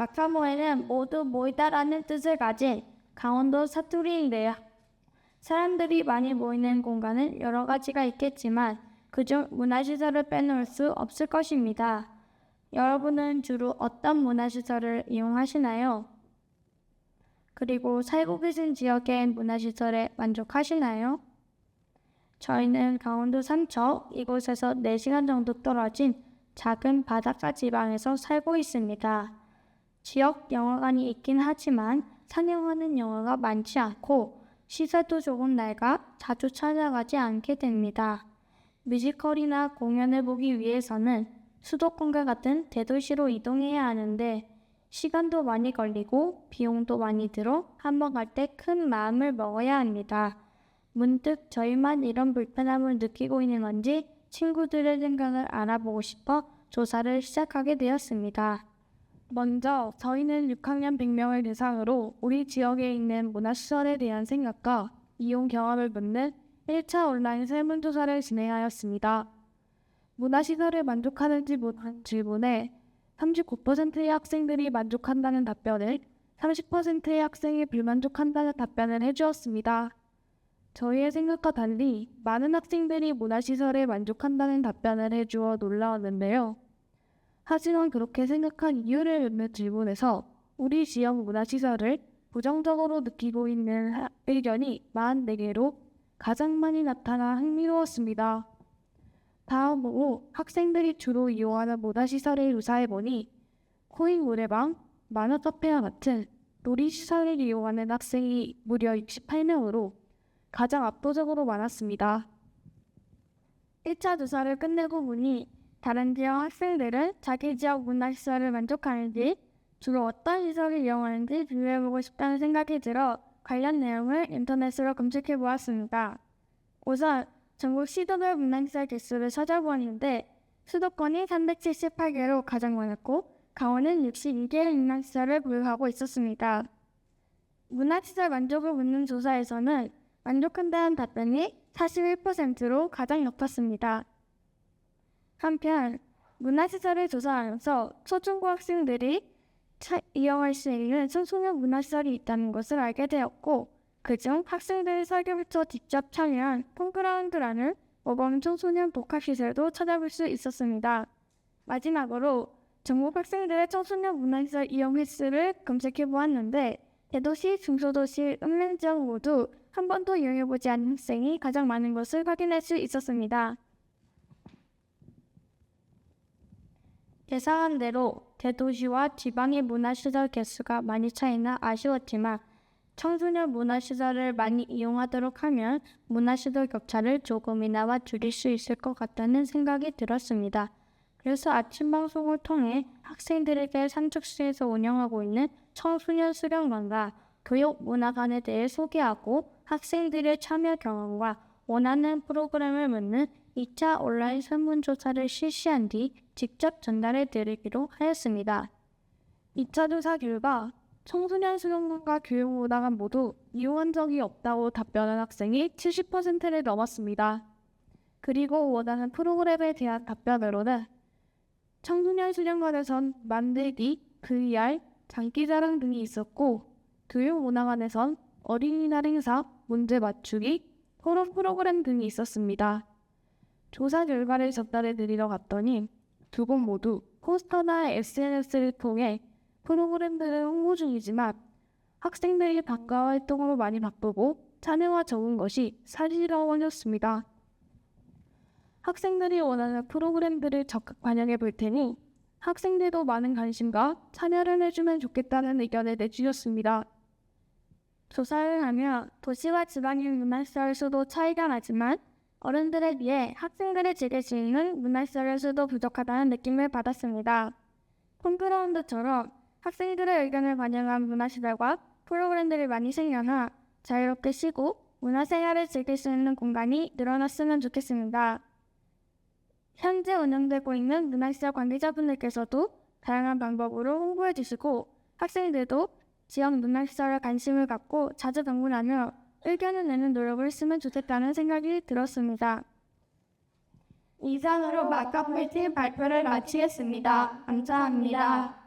마카모에는 모두 모이다라는 뜻을 가진 강원도 사투리인데요. 사람들이 많이 모이는 공간은 여러 가지가 있겠지만 그중 문화시설을 빼놓을 수 없을 것입니다. 여러분은 주로 어떤 문화시설을 이용하시나요? 그리고 살고 계신 지역의 문화시설에 만족하시나요? 저희는 강원도 삼척 이곳에서 4시간 정도 떨어진 작은 바닷가 지방에서 살고 있습니다. 지역 영화관이 있긴 하지만 상영하는 영화가 많지 않고 시설도 조금 낡아 자주 찾아가지 않게 됩니다. 뮤지컬이나 공연을 보기 위해서는 수도권과 같은 대도시로 이동해야 하는데 시간도 많이 걸리고 비용도 많이 들어 한번 갈 때 큰 마음을 먹어야 합니다. 문득 저희만 이런 불편함을 느끼고 있는 건지 친구들의 생각을 알아보고 싶어 조사를 시작하게 되었습니다. 먼저 저희는 6학년 100명을 대상으로 우리 지역에 있는 문화시설에 대한 생각과 이용 경험을 묻는 1차 온라인 설문조사를 진행하였습니다. 문화시설에 만족하는지 묻는 질문에 39%의 학생들이 만족한다는 답변을 30%의 학생이 불만족한다는 답변을 해주었습니다. 저희의 생각과 달리 많은 학생들이 문화시설에 만족한다는 답변을 해주어 놀라웠는데요. 하지만 그렇게 생각한 이유를 묻는 질문에서 우리 지역 문화시설을 부정적으로 느끼고 있는 의견이 44개로 가장 많이 나타나 흥미로웠습니다. 다음으로 학생들이 주로 이용하는 문화시설을 조사해보니 코인 노래방, 만화카페와 같은 놀이시설을 이용하는 학생이 무려 68명으로 가장 압도적으로 많았습니다. 1차 조사를 끝내고 보니 다른 지역 학생들은 자기 지역 문화시설을 만족하는지 주로 어떤 시설을 이용하는지 비교해보고 싶다는 생각이 들어 관련 내용을 인터넷으로 검색해 보았습니다. 우선 전국 시도별 문화시설 개수를 찾아보았는데 수도권이 378개로 가장 많았고 강원은 62개의 문화시설을 보유하고 있었습니다. 문화시설 만족을 묻는 조사에서는 만족한다는 답변이 41%로 가장 높았습니다. 한편 문화시설을 조사하면서 초중고 학생들이 이용할 수 있는 청소년 문화시설이 있다는 것을 알게 되었고 그중 학생들이 설계부터 직접 참여한 홈그라운드라는 모범 청소년 복합시설도 찾아볼 수 있었습니다. 마지막으로 전국 학생들의 청소년 문화시설 이용 횟수를 검색해 보았는데 대도시, 중소도시, 읍면지역 모두 한 번도 이용해보지 않은 학생이 가장 많은 것을 확인할 수 있었습니다. 예상한 대로 대도시와 지방의 문화시설 개수가 많이 차이나 아쉬웠지만 청소년 문화시설을 많이 이용하도록 하면 문화시설 격차를 조금이나마 줄일 수 있을 것 같다는 생각이 들었습니다. 그래서 아침 방송을 통해 학생들에게 삼척시에서 운영하고 있는 청소년 수련관과 교육문화관에 대해 소개하고 학생들의 참여 경험과 원하는 프로그램을 묻는 2차 온라인 설문조사를 실시한 뒤 직접 전달해 드리기로 하였습니다. 2차 조사 결과 청소년 수련관과 교육문화관 모두 이용한 적이 없다고 답변한 학생이 70%를 넘었습니다. 그리고 원하는 프로그램에 대한 답변으로는 청소년 수련관에선 만들기, VR, 장기자랑 등이 있었고 교육문화관에선 어린이날 행사, 문제 맞추기, 토론 프로그램 등이 있었습니다. 조사 결과를 전달해 드리러 갔더니 두 곳 모두 포스터나 SNS를 통해 프로그램들을 홍보 중이지만 학생들이 방과 활동으로 많이 바쁘고 참여가 적은 것이 사실이라고 하셨습니다. 학생들이 원하는 프로그램들을 적극 반영해 볼 테니 학생들도 많은 관심과 참여를 해주면 좋겠다는 의견을 내주셨습니다. 조사를 하면 도시와 지방의 문화시설 수도 차이가 나지만 어른들에 비해 학생들이 즐길 수 있는 문화시설의 수도 부족하다는 느낌을 받았습니다. 홈그라운드처럼 학생들의 의견을 반영한 문화시설과 프로그램들이 많이 생겨나 자유롭게 쉬고 문화생활을 즐길 수 있는 공간이 늘어났으면 좋겠습니다. 현재 운영되고 있는 문화시설 관계자분들께서도 다양한 방법으로 홍보해 주시고 학생들도 지역 문화시설에 관심을 갖고 자주 방문하며 의견을 내는 노력을 했으면 좋겠다는 생각이 들었습니다. 이상으로 마카페티 발표를 마치겠습니다. 감사합니다.